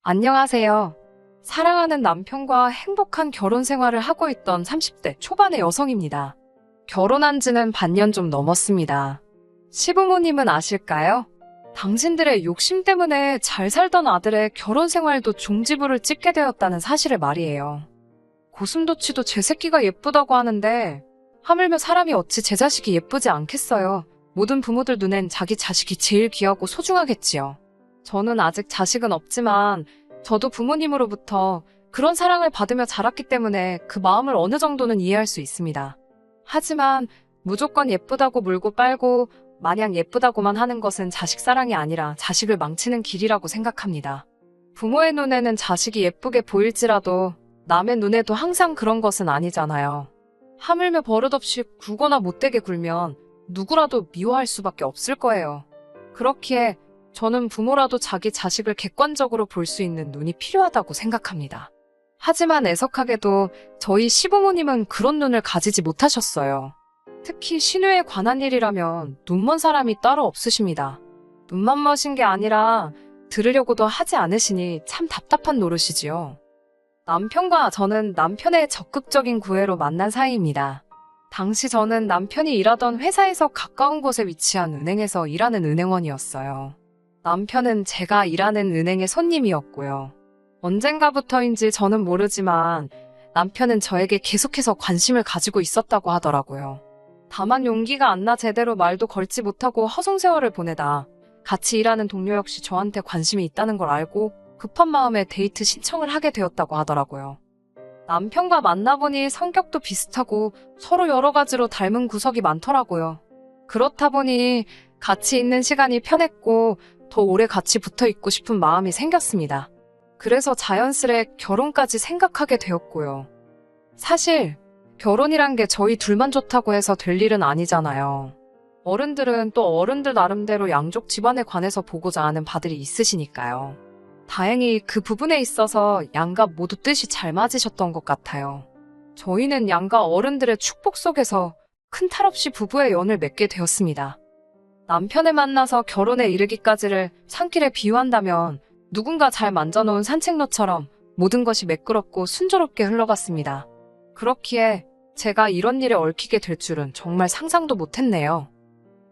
안녕하세요. 사랑하는 남편과 행복한 결혼 생활을 하고 있던 30대 초반의 여성입니다. 결혼한 지는 반년 좀 넘었습니다. 시부모님은 아실까요? 당신들의 욕심 때문에 잘 살던 아들의 결혼 생활도 종지부를 찍게 되었다는 사실을 말이에요. 고슴도치도 제 새끼가 예쁘다고 하는데 하물며 사람이 어찌 제 자식이 예쁘지 않겠어요. 모든 부모들 눈엔 자기 자식이 제일 귀하고 소중하겠지요. 저는 아직 자식은 없지만 저도 부모님으로부터 그런 사랑을 받으며 자랐기 때문에 그 마음을 어느 정도는 이해할 수 있습니다. 하지만 무조건 예쁘다고 물고 빨고 마냥 예쁘다고만 하는 것은 자식 사랑이 아니라 자식을 망치는 길이라고 생각합니다. 부모의 눈에는 자식이 예쁘게 보일지라도 남의 눈에도 항상 그런 것은 아니잖아요. 하물며 버릇없이 굴거나 못되게 굴면 누구라도 미워할 수밖에 없을 거예요. 그렇기에 저는 부모라도 자기 자식을 객관적으로 볼 수 있는 눈이 필요하다고 생각합니다. 하지만 애석하게도 저희 시부모님은 그런 눈을 가지지 못하셨어요. 특히 신우에 관한 일이라면 눈먼 사람이 따로 없으십니다. 눈만 머신 게 아니라 들으려고도 하지 않으시니 참 답답한 노릇이지요. 남편과 저는 남편의 적극적인 구애로 만난 사이입니다. 당시 저는 남편이 일하던 회사에서 가까운 곳에 위치한 은행에서 일하는 은행원이었어요. 남편은 제가 일하는 은행의 손님이었고요. 언젠가부터인지 저는 모르지만 남편은 저에게 계속해서 관심을 가지고 있었다고 하더라고요. 다만 용기가 안 나 제대로 말도 걸지 못하고 허송세월을 보내다 같이 일하는 동료 역시 저한테 관심이 있다는 걸 알고 급한 마음에 데이트 신청을 하게 되었다고 하더라고요. 남편과 만나보니 성격도 비슷하고 서로 여러 가지로 닮은 구석이 많더라고요. 그렇다 보니 같이 있는 시간이 편했고 더 오래 같이 붙어 있고 싶은 마음이 생겼습니다. 그래서 자연스레 결혼까지 생각하게 되었고요. 사실 결혼이란 게 저희 둘만 좋다고 해서 될 일은 아니잖아요. 어른들은 또 어른들 나름대로 양쪽 집안에 관해서 보고자 하는 바들이 있으시니까요. 다행히 그 부분에 있어서 양가 모두 뜻이 잘 맞으셨던 것 같아요. 저희는 양가 어른들의 축복 속에서 큰 탈 없이 부부의 연을 맺게 되었습니다. 남편을 만나서 결혼에 이르기까지를 산길에 비유한다면 누군가 잘 만져놓은 산책로처럼 모든 것이 매끄럽고 순조롭게 흘러갔습니다. 그렇기에 제가 이런 일에 얽히게 될 줄은 정말 상상도 못했네요.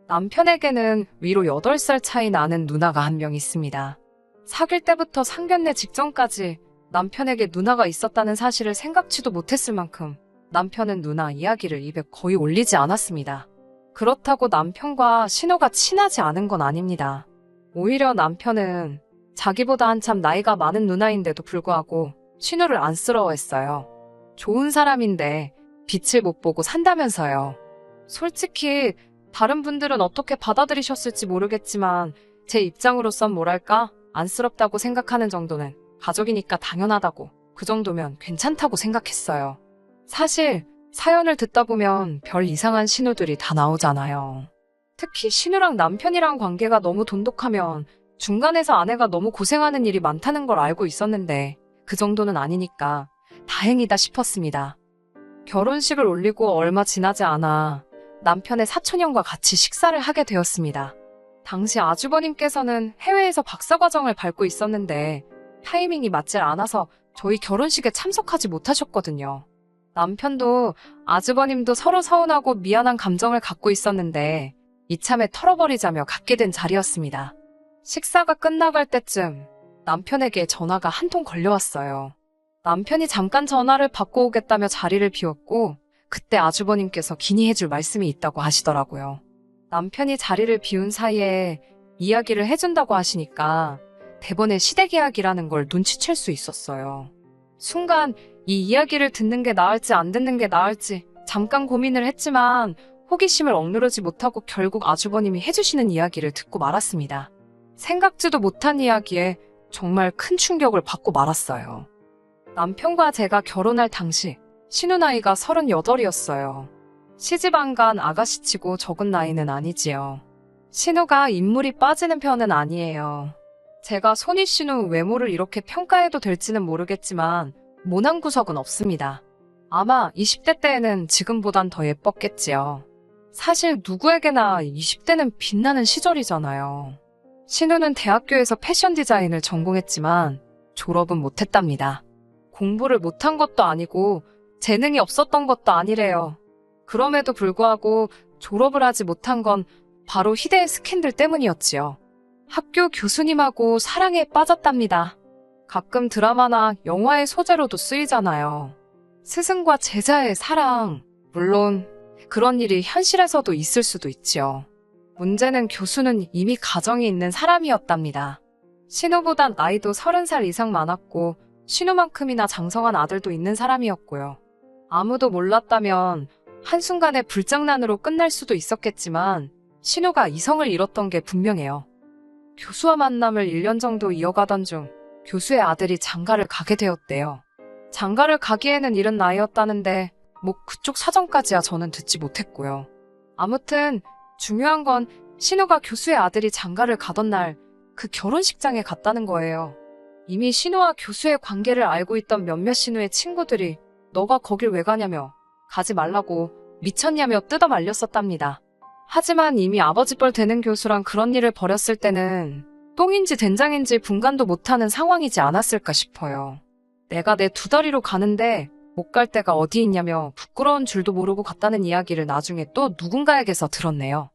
남편에게는 위로 8살 차이 나는 누나가 한 명 있습니다. 사귈 때부터 상견례 직전까지 남편에게 누나가 있었다는 사실을 생각지도 못했을 만큼 남편은 누나 이야기를 입에 거의 올리지 않았습니다. 그렇다고 남편과 신우가 친하지 않은 건 아닙니다. 오히려 남편은 자기보다 한참 나이가 많은 누나인데도 불구하고 신우를 안쓰러워했어요. 좋은 사람인데 빛을 못 보고 산다면서요. 솔직히 다른 분들은 어떻게 받아들이셨을지 모르겠지만 제 입장으로선 뭐랄까 안쓰럽다고 생각하는 정도는 가족이니까 당연하다고, 그 정도면 괜찮다고 생각했어요. 사실 사연을 듣다 보면 별 이상한 신우들이 다 나오잖아요. 특히 신우랑 남편이랑 관계가 너무 돈독하면 중간에서 아내가 너무 고생하는 일이 많다는 걸 알고 있었는데 그 정도는 아니니까 다행이다 싶었습니다. 결혼식을 올리고 얼마 지나지 않아 남편의 사촌형과 같이 식사를 하게 되었습니다. 당시 아주버님께서는 해외에서 박사과정을 밟고 있었는데 타이밍이 맞질 않아서 저희 결혼식에 참석하지 못하셨거든요. 남편도 아주버님도 서로 서운하고 미안한 감정을 갖고 있었는데 이참에 털어버리자며 갖게 된 자리였습니다. 식사가 끝나갈 때쯤 남편에게 전화가 한 통 걸려왔어요. 남편이 잠깐 전화를 받고 오겠다며 자리를 비웠고 그때 아주버님께서 긴히 해줄 말씀이 있다고 하시더라고요. 남편이 자리를 비운 사이에 이야기를 해준다고 하시니까 대번에 시댁 이야기라는 걸 눈치챌 수 있었어요. 순간 이 이야기를 듣는 게 나을지 안 듣는 게 나을지 잠깐 고민을 했지만 호기심을 억누르지 못하고 결국 아주버님이 해주시는 이야기를 듣고 말았습니다. 생각지도 못한 이야기에 정말 큰 충격을 받고 말았어요. 남편과 제가 결혼할 당시 신우 나이가 38이었어요. 시집 안 간 아가씨치고 적은 나이는 아니지요. 신우가 인물이 빠지는 편은 아니에요. 제가 손이 신우 외모를 이렇게 평가해도 될지는 모르겠지만 모난 구석은 없습니다. 아마 20대 때에는 지금보단 더 예뻤겠지요. 사실 누구에게나 20대는 빛나는 시절이잖아요. 신우는 대학교에서 패션 디자인을 전공했지만 졸업은 못했답니다. 공부를 못한 것도 아니고 재능이 없었던 것도 아니래요. 그럼에도 불구하고 졸업을 하지 못한 건 바로 희대의 스캔들 때문이었지요. 학교 교수님하고 사랑에 빠졌답니다. 가끔 드라마나 영화의 소재로도 쓰이잖아요. 스승과 제자의 사랑. 물론 그런 일이 현실에서도 있을 수도 있지요. 문제는 교수는 이미 가정이 있는 사람이었답니다. 신우보단 나이도 30살 이상 많았고 신우만큼이나 장성한 아들도 있는 사람이었고요. 아무도 몰랐다면 한순간에 불장난으로 끝날 수도 있었겠지만 신우가 이성을 잃었던 게 분명해요. 교수와 만남을 1년 정도 이어가던 중 교수의 아들이 장가를 가게 되었대요. 장가를 가기에는 이른 나이였다는데 뭐 그쪽 사정까지야 저는 듣지 못했고요. 아무튼 중요한 건 신우가 교수의 아들이 장가를 가던 날 그 결혼식장에 갔다는 거예요. 이미 신우와 교수의 관계를 알고 있던 몇몇 신우의 친구들이 너가 거길 왜 가냐며 가지 말라고 미쳤냐며 뜯어 말렸었답니다. 하지만 이미 아버지 뻘 되는 교수랑 그런 일을 벌였을 때는 똥인지 된장인지 분간도 못하는 상황이지 않았을까 싶어요. 내가 내 두 다리로 가는데 못 갈 데가 어디 있냐며 부끄러운 줄도 모르고 갔다는 이야기를 나중에 또 누군가에게서 들었네요.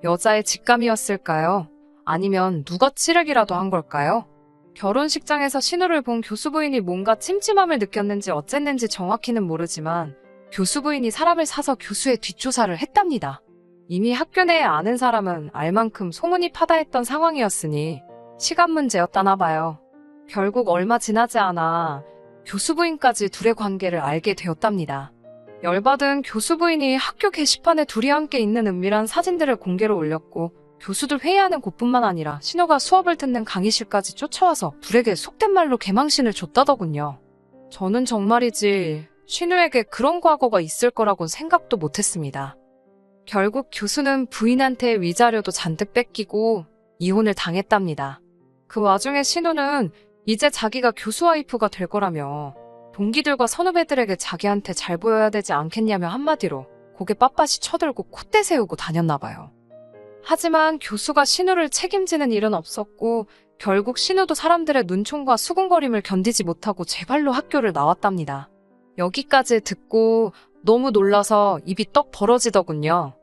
여자의 직감이었을까요? 아니면 누가 찌르기라도 한 걸까요? 결혼식장에서 신우를 본 교수 부인이 뭔가 찜찜함을 느꼈는지 어쨌는지 정확히는 모르지만 교수 부인이 사람을 사서 교수의 뒷조사를 했답니다. 이미 학교 내에 아는 사람은 알 만큼 소문이 파다했던 상황이었으니 시간 문제였다나 봐요. 결국 얼마 지나지 않아 교수 부인까지 둘의 관계를 알게 되었답니다. 열받은 교수 부인이 학교 게시판에 둘이 함께 있는 은밀한 사진들을 공개로 올렸고 교수들 회의하는 곳뿐만 아니라 신우가 수업을 듣는 강의실까지 쫓아와서 둘에게 속된 말로 개망신을 줬다더군요. 저는 정말이지 신우에게 그런 과거가 있을 거라곤 생각도 못했습니다. 결국 교수는 부인한테 위자료도 잔뜩 뺏기고 이혼을 당했답니다. 그 와중에 신우는 이제 자기가 교수 와이프가 될 거라며 동기들과 선후배들에게 자기한테 잘 보여야 되지 않겠냐며 한마디로 고개 빳빳이 쳐들고 콧대 세우고 다녔나 봐요. 하지만 교수가 신우를 책임지는 일은 없었고 결국 신우도 사람들의 눈총과 수군거림을 견디지 못하고 제 발로 학교를 나왔답니다. 여기까지 듣고 너무 놀라서 입이 떡 벌어지더군요.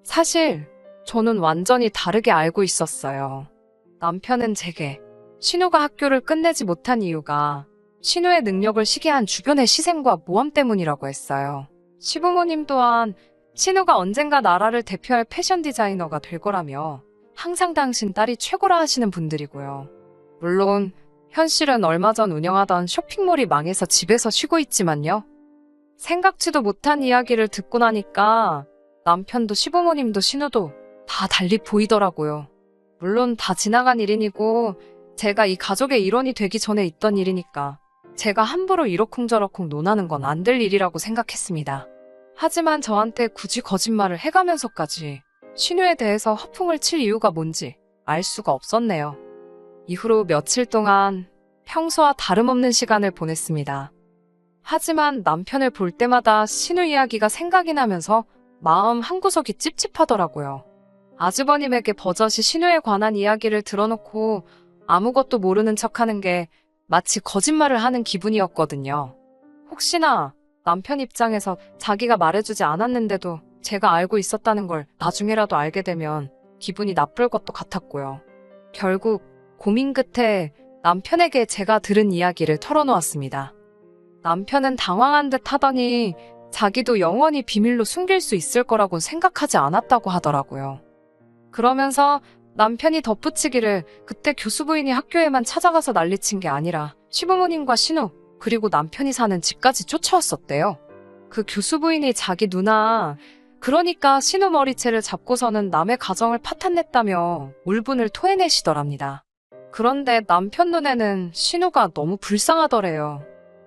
사실 저는 완전히 다르게 알고 있었어요. 남편은 제게 신우가 학교를 끝내지 못한 이유가 신우의 능력을 시기한 주변의 시샘과 모함 때문이라고 했어요. 시부모님 또한 신우가 언젠가 나라를 대표할 패션 디자이너가 될 거라며 항상 당신 딸이 최고라 하시는 분들이고요. 물론 현실은 얼마 전 운영하던 쇼핑몰이 망해서 집에서 쉬고 있지만요. 생각지도 못한 이야기를 듣고 나니까 남편도 시부모님도 신우도 다 달리 보이더라고요. 물론 다 지나간 일이고 제가 이 가족의 일원이 되기 전에 있던 일이니까 제가 함부로 이러쿵저러쿵 논하는 건 안 될 일이라고 생각했습니다. 하지만 저한테 굳이 거짓말을 해가면서까지 신우에 대해서 허풍을 칠 이유가 뭔지 알 수가 없었네요. 이후로 며칠 동안 평소와 다름없는 시간을 보냈습니다. 하지만 남편을 볼 때마다 신우 이야기가 생각이 나면서 마음 한구석이 찝찝하더라고요. 아주버님에게 버젓이 신우에 관한 이야기를 들어놓고 아무것도 모르는 척하는 게 마치 거짓말을 하는 기분이었거든요. 혹시나 남편 입장에서 자기가 말해주지 않았는데도 제가 알고 있었다는 걸 나중에라도 알게 되면 기분이 나쁠 것도 같았고요. 결국 고민 끝에 남편에게 제가 들은 이야기를 털어놓았습니다. 남편은 당황한 듯 하더니 자기도 영원히 비밀로 숨길 수 있을 거라고 생각하지 않았다고 하더라고요. 그러면서 남편이 덧붙이기를 그때 교수 부인이 학교에만 찾아가서 난리친 게 아니라 시부모님과 신우 그리고 남편이 사는 집까지 쫓아왔었대요. 그 교수 부인이 자기 누나 그러니까 신우 머리채를 잡고서는 남의 가정을 파탄냈다며 울분을 토해내시더랍니다. 그런데 남편 눈에는 신우가 너무 불쌍하더래요.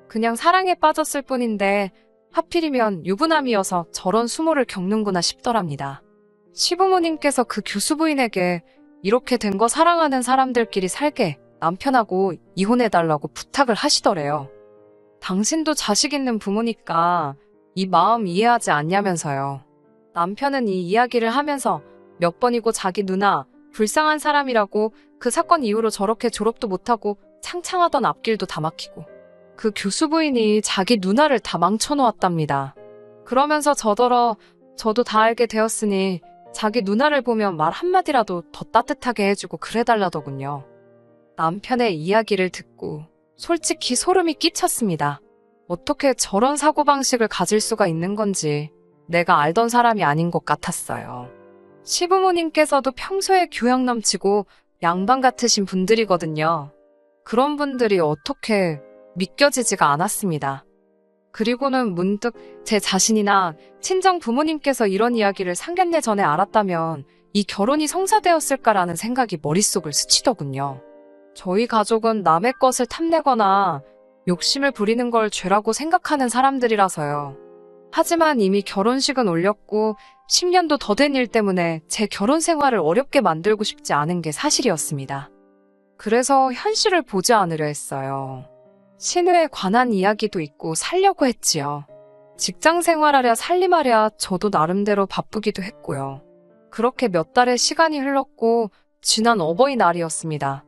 그냥 사랑에 빠졌을 뿐인데 하필이면 유부남이어서 저런 수모를 겪는구나 싶더랍니다. 시부모님께서 그 교수 부인에게 이렇게 된 거 사랑하는 사람들끼리 살게 남편하고 이혼해달라고 부탁을 하시더래요. 당신도 자식 있는 부모니까 이 마음 이해하지 않냐면서요. 남편은 이 이야기를 하면서 몇 번이고 자기 누나 불쌍한 사람이라고 그 사건 이후로 저렇게 졸업도 못하고 창창하던 앞길도 다 막히고 그 교수 부인이 자기 누나를 다 망쳐놓았답니다. 그러면서 저도 다 알게 되었으니 자기 누나를 보면 말 한마디라도 더 따뜻하게 해주고 그래달라더군요. 남편의 이야기를 듣고 솔직히 소름이 끼쳤습니다. 어떻게 저런 사고방식을 가질 수가 있는 건지 내가 알던 사람이 아닌 것 같았어요. 시부모님께서도 평소에 교양 넘치고 양반 같으신 분들이거든요. 그런 분들이 어떻게 믿겨지지가 않았습니다. 그리고는 문득 제 자신이나 친정 부모님께서 이런 이야기를 상견례 전에 알았다면 이 결혼이 성사되었을까라는 생각이 머릿속을 스치더군요. 저희 가족은 남의 것을 탐내거나 욕심을 부리는 걸 죄라고 생각하는 사람들이라서요. 하지만 이미 결혼식은 올렸고 10년도 더 된 일 때문에 제 결혼 생활을 어렵게 만들고 싶지 않은 게 사실이었습니다. 그래서 현실을 보지 않으려 했어요. 신우에 관한 이야기도 있고 살려고 했지요. 직장 생활하랴 살림하랴 저도 나름대로 바쁘기도 했고요. 그렇게 몇 달의 시간이 흘렀고 지난 어버이날이었습니다.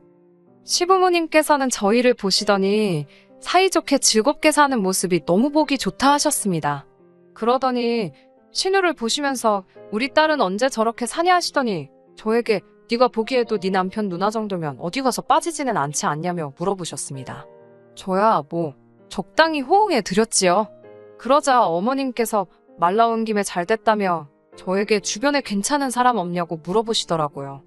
시부모님께서는 저희를 보시더니 사이좋게 즐겁게 사는 모습이 너무 보기 좋다 하셨습니다. 그러더니 신우를 보시면서 우리 딸은 언제 저렇게 사냐 하시더니 저에게 네가 보기에도 네 남편 누나 정도면 어디 가서 빠지지는 않지 않냐며 물어보셨습니다. 저야 적당히 호응해 드렸지요. 그러자 어머님께서 말 나온 김에 잘 됐다며 저에게 주변에 괜찮은 사람 없냐고 물어보시더라고요.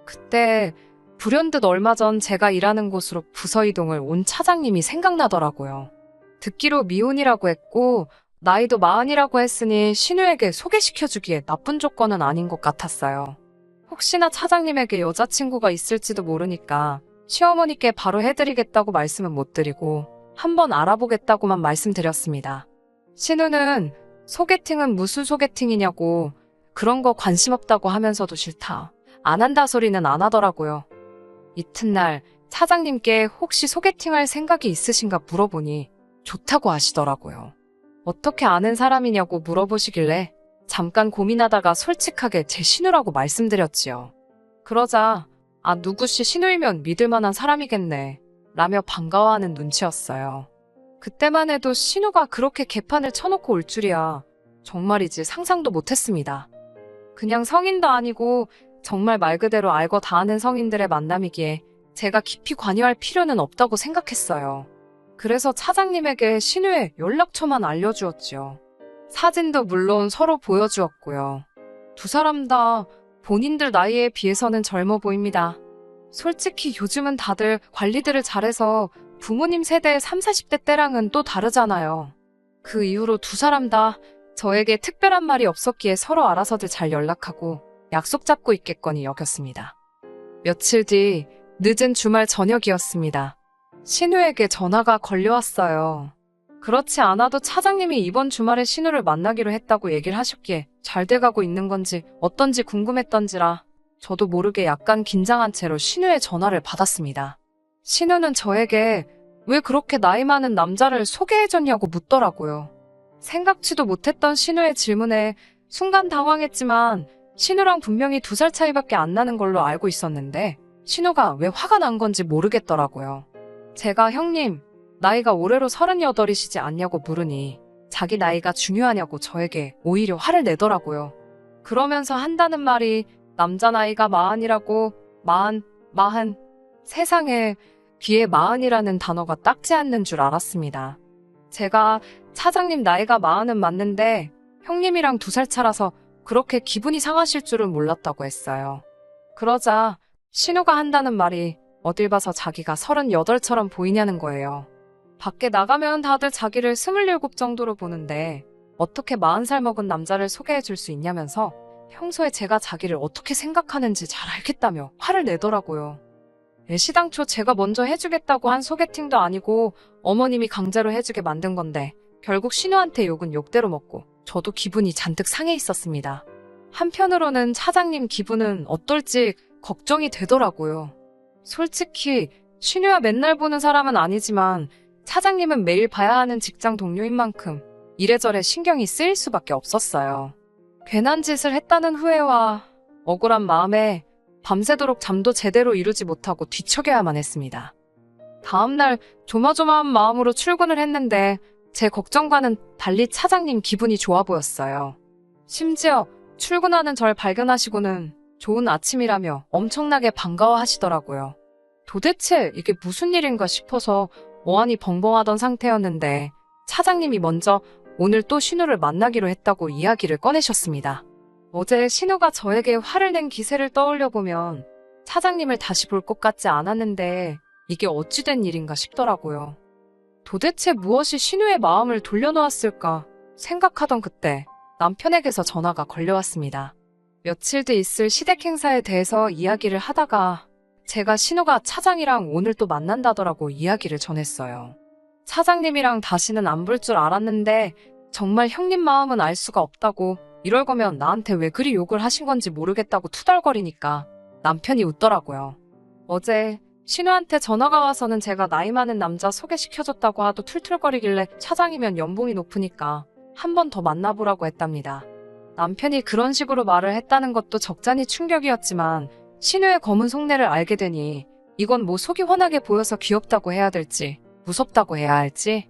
그때 불현듯 얼마 전 제가 일하는 곳으로 부서 이동을 온 차장님이 생각나더라고요. 듣기로 미혼이라고 했고 나이도 40이라고 했으니 신우에게 소개시켜주기에 나쁜 조건은 아닌 것 같았어요. 혹시나 차장님에게 여자친구가 있을지도 모르니까 시어머니께 바로 해드리겠다고 말씀은 못 드리고 한번 알아보겠다고만 말씀드렸습니다. 신우는 소개팅은 무슨 소개팅이냐고 그런 거 관심 없다고 하면서도 싫다, 안 한다 소리는 안 하더라고요. 이튿날 차장님께 혹시 소개팅할 생각이 있으신가 물어보니 좋다고 하시더라고요. 어떻게 아는 사람이냐고 물어보시길래 잠깐 고민하다가 솔직하게 제 신우라고 말씀드렸지요. 그러자 누구씨 신우이면 믿을 만한 사람이겠네 라며 반가워하는 눈치였어요. 그때만 해도 신우가 그렇게 개판을 쳐놓고 올 줄이야 정말이지 상상도 못했습니다. 그냥 성인도 아니고 정말 말 그대로 알고 다 아는 성인들의 만남이기에 제가 깊이 관여할 필요는 없다고 생각했어요. 그래서 차장님에게 신우의 연락처만 알려주었지요. 사진도 물론 서로 보여주었고요. 두 사람 다 본인들 나이에 비해서는 젊어 보입니다. 솔직히 요즘은 다들 관리들을 잘해서 부모님 세대의 30, 40대 때랑은 또 다르잖아요. 그 이후로 두 사람 다 저에게 특별한 말이 없었기에 서로 알아서들 잘 연락하고 약속 잡고 있겠거니 여겼습니다. 며칠 뒤 늦은 주말 저녁이었습니다. 신우에게 전화가 걸려왔어요. 그렇지 않아도 차장님이 이번 주말에 신우를 만나기로 했다고 얘기를 하셨기에 잘 돼가고 있는 건지 어떤지 궁금했던지라 저도 모르게 약간 긴장한 채로 신우의 전화를 받았습니다. 신우는 저에게 왜 그렇게 나이 많은 남자를 소개해줬냐고 묻더라고요. 생각지도 못했던 신우의 질문에 순간 당황했지만 신우랑 분명히 2살 차이밖에 안 나는 걸로 알고 있었는데 신우가 왜 화가 난 건지 모르겠더라고요. 제가 형님, 나이가 올해로 38이시지 않냐고 물으니 자기 나이가 중요하냐고 저에게 오히려 화를 내더라고요. 그러면서 한다는 말이 남자 나이가 40이라고, 40. 세상에 귀에 40이라는 단어가 닦지 않는 줄 알았습니다. 제가 차장님 나이가 40은 맞는데 형님이랑 2살 차라서 그렇게 기분이 상하실 줄은 몰랐다고 했어요. 그러자 신우가 한다는 말이 어딜 봐서 자기가 38처럼 보이냐는 거예요. 밖에 나가면 다들 자기를 27 정도로 보는데 어떻게 40살 먹은 남자를 소개해 줄 수 있냐면서 평소에 제가 자기를 어떻게 생각하는지 잘 알겠다며 화를 내더라고요. 애시당초 제가 먼저 해주겠다고 한 소개팅도 아니고 어머님이 강제로 해주게 만든 건데 결국 신우한테 욕은 욕대로 먹고 저도 기분이 잔뜩 상해 있었습니다. 한편으로는 차장님 기분은 어떨지 걱정이 되더라고요. 솔직히 신우야 맨날 보는 사람은 아니지만 차장님은 매일 봐야 하는 직장 동료인 만큼 이래저래 신경이 쓰일 수밖에 없었어요. 괜한 짓을 했다는 후회와 억울한 마음에 밤새도록 잠도 제대로 이루지 못하고 뒤척여야만 했습니다. 다음날 조마조마한 마음으로 출근을 했는데 제 걱정과는 달리 차장님 기분이 좋아 보였어요. 심지어 출근하는 절 발견하시고는 좋은 아침이라며 엄청나게 반가워하시더라고요. 도대체 이게 무슨 일인가 싶어서 어안이 벙벙하던 상태였는데 차장님이 먼저 오늘 또 신우를 만나기로 했다고 이야기를 꺼내셨습니다. 어제 신우가 저에게 화를 낸 기세를 떠올려 보면 차장님을 다시 볼 것 같지 않았는데 이게 어찌된 일인가 싶더라고요. 도대체 무엇이 신우의 마음을 돌려놓았을까 생각하던 그때 남편에게서 전화가 걸려왔습니다. 며칠 뒤 있을 시댁 행사에 대해서 이야기를 하다가 제가 신우가 차장이랑 오늘 또 만난다더라고 이야기를 전했어요. 차장님이랑 다시는 안 볼 줄 알았는데 정말 형님 마음은 알 수가 없다고 이럴 거면 나한테 왜 그리 욕을 하신 건지 모르겠다고 투덜거리니까 남편이 웃더라고요. 어제 신우한테 전화가 와서는 제가 나이 많은 남자 소개시켜줬다고 하도 툴툴거리길래 차장이면 연봉이 높으니까 한 번 더 만나보라고 했답니다. 남편이 그런 식으로 말을 했다는 것도 적잖이 충격이었지만 신우의 검은 속내를 알게 되니 이건 뭐 속이 환하게 보여서 귀엽다고 해야 될지 무섭다고 해야 할지.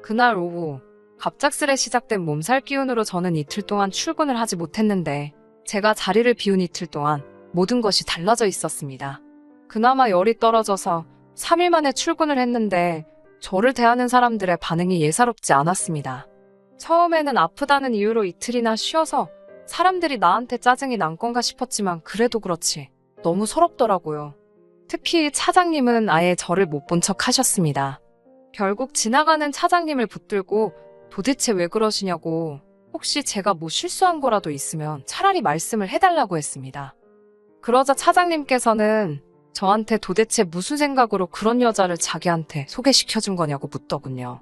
그날 오후 갑작스레 시작된 몸살 기운으로 저는 이틀 동안 출근을 하지 못했는데 제가 자리를 비운 이틀 동안 모든 것이 달라져 있었습니다. 그나마 열이 떨어져서 3일 만에 출근을 했는데 저를 대하는 사람들의 반응이 예사롭지 않았습니다. 처음에는 아프다는 이유로 이틀이나 쉬어서 사람들이 나한테 짜증이 난 건가 싶었지만 그래도 그렇지 너무 서럽더라고요. 특히 차장님은 아예 저를 못 본 척 하셨습니다. 결국 지나가는 차장님을 붙들고 도대체 왜 그러시냐고 혹시 제가 뭐 실수한 거라도 있으면 차라리 말씀을 해달라고 했습니다. 그러자 차장님께서는 저한테 도대체 무슨 생각으로 그런 여자를 자기한테 소개시켜준 거냐고 묻더군요.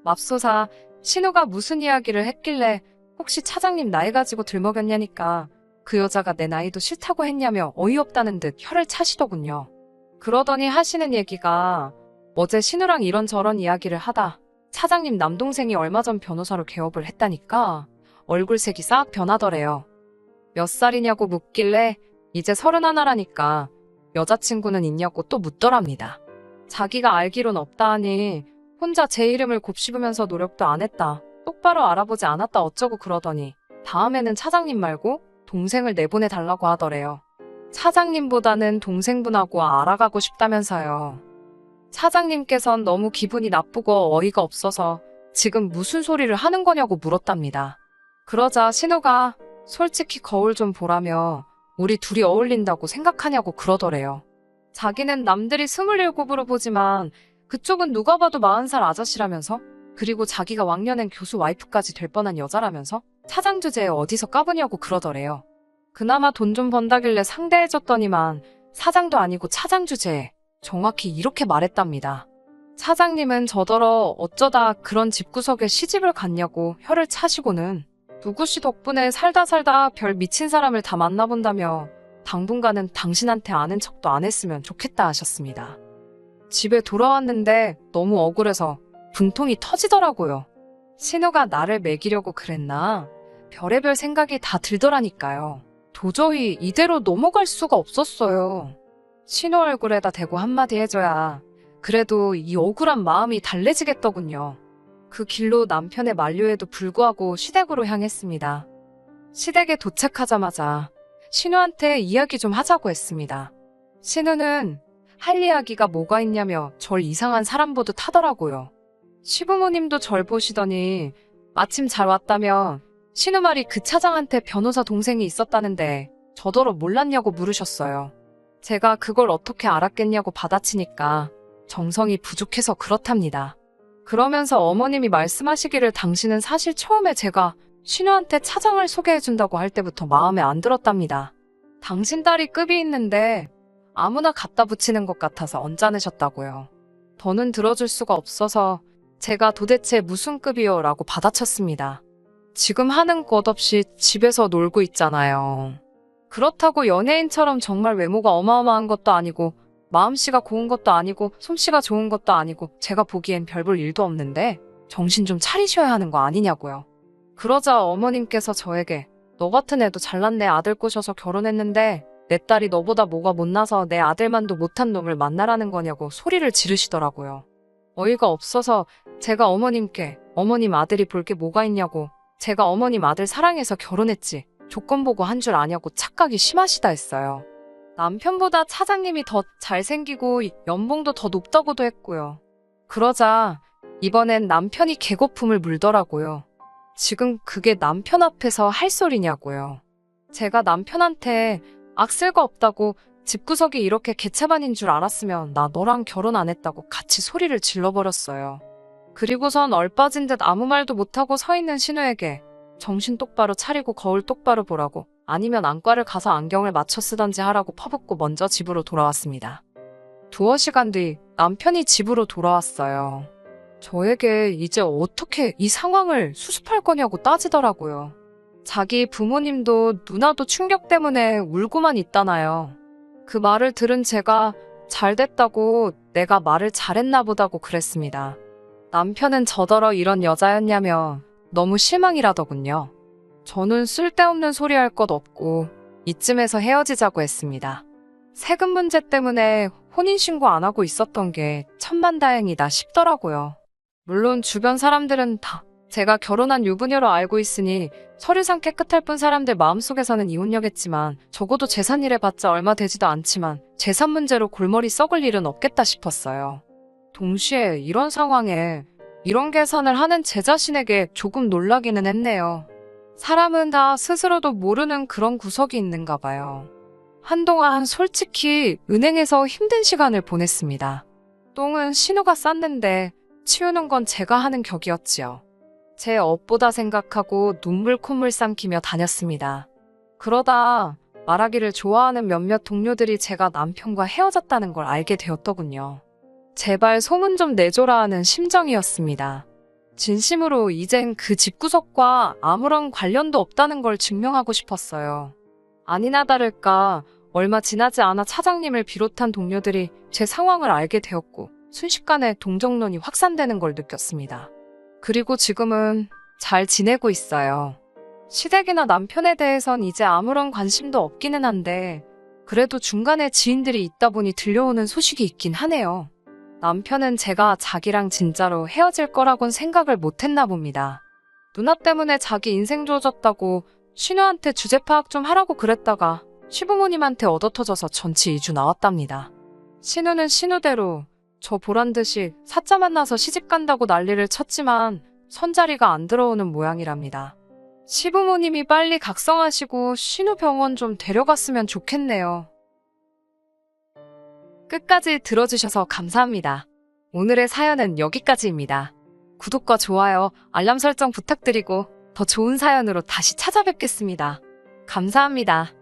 맙소사 신우가 무슨 이야기를 했길래 혹시 차장님 나이 가지고 들먹였냐니까 그 여자가 내 나이도 싫다고 했냐며 어이없다는 듯 혀를 차시더군요. 그러더니 하시는 얘기가 어제 신우랑 이런저런 이야기를 하다 차장님 남동생이 얼마 전 변호사로 개업을 했다니까 얼굴색이 싹 변하더래요. 몇 살이냐고 묻길래 이제 31라니까 여자친구는 있냐고 또 묻더랍니다. 자기가 알기론 없다 하니 혼자 제 이름을 곱씹으면서 노력도 안 했다. 똑바로 알아보지 않았다 어쩌고 그러더니 다음에는 차장님 말고 동생을 내보내달라고 하더래요. 차장님보다는 동생분하고 알아가고 싶다면서요. 차장님께선 너무 기분이 나쁘고 어이가 없어서 지금 무슨 소리를 하는 거냐고 물었답니다. 그러자 신우가 솔직히 거울 좀 보라며 우리 둘이 어울린다고 생각하냐고 그러더래요. 자기는 남들이 27으로 보지만 그쪽은 누가 봐도 40살 아저씨라면서 그리고 자기가 왕년엔 교수 와이프까지 될 뻔한 여자라면서 차장 주제에 어디서 까부냐고 그러더래요. 그나마 돈 좀 번다길래 상대해줬더니만 사장도 아니고 차장 주제에 정확히 이렇게 말했답니다. 차장님은 저더러 어쩌다 그런 집구석에 시집을 갔냐고 혀를 차시고는 누구씨 덕분에 살다 별 미친 사람을 다 만나본다며 당분간은 당신한테 아는 척도 안 했으면 좋겠다 하셨습니다. 집에 돌아왔는데 너무 억울해서 분통이 터지더라고요. 신우가 나를 먹이려고 그랬나? 별의별 생각이 다 들더라니까요. 도저히 이대로 넘어갈 수가 없었어요. 신우 얼굴에다 대고 한마디 해줘야 그래도 이 억울한 마음이 달래지겠더군요. 그 길로 남편의 만류에도 불구하고 시댁으로 향했습니다. 시댁에 도착하자마자 신우한테 이야기 좀 하자고 했습니다. 신우는 할 이야기가 뭐가 있냐며 절 이상한 사람 보듯 하더라고요. 시부모님도 절 보시더니 마침 잘 왔다며 신우 말이 그 차장한테 변호사 동생이 있었다는데 저더러 몰랐냐고 물으셨어요. 제가 그걸 어떻게 알았겠냐고 받아치니까 정성이 부족해서 그렇답니다. 그러면서 어머님이 말씀하시기를 당신은 사실 처음에 제가 신우한테 차장을 소개해준다고 할 때부터 마음에 안 들었답니다. 당신 딸이 급이 있는데 아무나 갖다 붙이는 것 같아서 언짢으셨다고요. 더는 들어줄 수가 없어서 제가 도대체 무슨 급이요? 라고 받아쳤습니다. 지금 하는 것 없이 집에서 놀고 있잖아요. 그렇다고 연예인처럼 정말 외모가 어마어마한 것도 아니고 마음씨가 고운 것도 아니고 솜씨가 좋은 것도 아니고 제가 보기엔 별 볼 일도 없는데 정신 좀 차리셔야 하는 거 아니냐고요. 그러자 어머님께서 저에게 너 같은 애도 잘난 내 아들 꼬셔서 결혼했는데 내 딸이 너보다 뭐가 못나서 내 아들만도 못한 놈을 만나라는 거냐고 소리를 지르시더라고요. 어이가 없어서 제가 어머님께 어머님 아들이 볼 게 뭐가 있냐고, 제가 어머님 아들 사랑해서 결혼했지 조건 보고 한 줄 아냐고 착각이 심하시다 했어요. 남편보다 차장님이 더 잘생기고 연봉도 더 높다고도 했고요. 그러자 이번엔 남편이 개거품을 물더라고요. 지금 그게 남편 앞에서 할 소리냐고요. 제가 남편한테 악쓸거 없다고, 집구석이 이렇게 개차반인 줄 알았으면 나 너랑 결혼 안 했다고 같이 소리를 질러버렸어요. 그리고선 얼빠진 듯 아무 말도 못하고 서 있는 신우에게 정신 똑바로 차리고 거울 똑바로 보라고, 아니면 안과를 가서 안경을 맞춰 쓰던지 하라고 퍼붓고 먼저 집으로 돌아왔습니다. 두어 시간 뒤 남편이 집으로 돌아왔어요. 저에게 이제 어떻게 이 상황을 수습할 거냐고 따지더라고요. 자기 부모님도 누나도 충격 때문에 울고만 있다나요. 그 말을 들은 제가 잘 됐다고, 내가 말을 잘했나 보다고 그랬습니다. 남편은 저더러 이런 여자였냐며 너무 실망이라더군요. 저는 쓸데없는 소리 할 것 없고 이쯤에서 헤어지자고 했습니다. 세금 문제 때문에 혼인신고 안 하고 있었던 게 천만다행이다 싶더라고요. 물론 주변 사람들은 다 제가 결혼한 유부녀로 알고 있으니 서류상 깨끗할 뿐 사람들 마음속에서는 이혼녀겠지만, 적어도 재산 일해봤자 얼마 되지도 않지만 재산 문제로 골머리 썩을 일은 없겠다 싶었어요. 동시에 이런 상황에 이런 계산을 하는 제 자신에게 조금 놀라기는 했네요. 사람은 다 스스로도 모르는 그런 구석이 있는가 봐요. 한동안 솔직히 은행에서 힘든 시간을 보냈습니다. 똥은 신우가 쌌는데 치우는 건 제가 하는 격이었지요. 제 업보다 생각하고 눈물 콧물 삼키며 다녔습니다. 그러다 말하기를 좋아하는 몇몇 동료들이 제가 남편과 헤어졌다는 걸 알게 되었더군요. 제발 소문 좀 내줘라 하는 심정이었습니다. 진심으로 이젠 그 집구석과 아무런 관련도 없다는 걸 증명하고 싶었어요. 아니나 다를까 얼마 지나지 않아 차장님을 비롯한 동료들이 제 상황을 알게 되었고 순식간에 동정론이 확산되는 걸 느꼈습니다. 그리고 지금은 잘 지내고 있어요. 시댁이나 남편에 대해선 이제 아무런 관심도 없기는 한데, 그래도 중간에 지인들이 있다 보니 들려오는 소식이 있긴 하네요. 남편은 제가 자기랑 진짜로 헤어질 거라곤 생각을 못했나 봅니다. 누나 때문에 자기 인생 좋아졌다고 신우한테 주제 파악 좀 하라고 그랬다가 시부모님한테 얻어터져서 전치 2주 나왔답니다. 신우는 신우대로 저 보란듯이 사짜 만나서 시집간다고 난리를 쳤지만 선자리가 안 들어오는 모양이랍니다. 시부모님이 빨리 각성하시고 신우 병원 좀 데려갔으면 좋겠네요. 끝까지 들어주셔서 감사합니다. 오늘의 사연은 여기까지입니다. 구독과 좋아요, 알람 설정 부탁드리고 더 좋은 사연으로 다시 찾아뵙겠습니다. 감사합니다.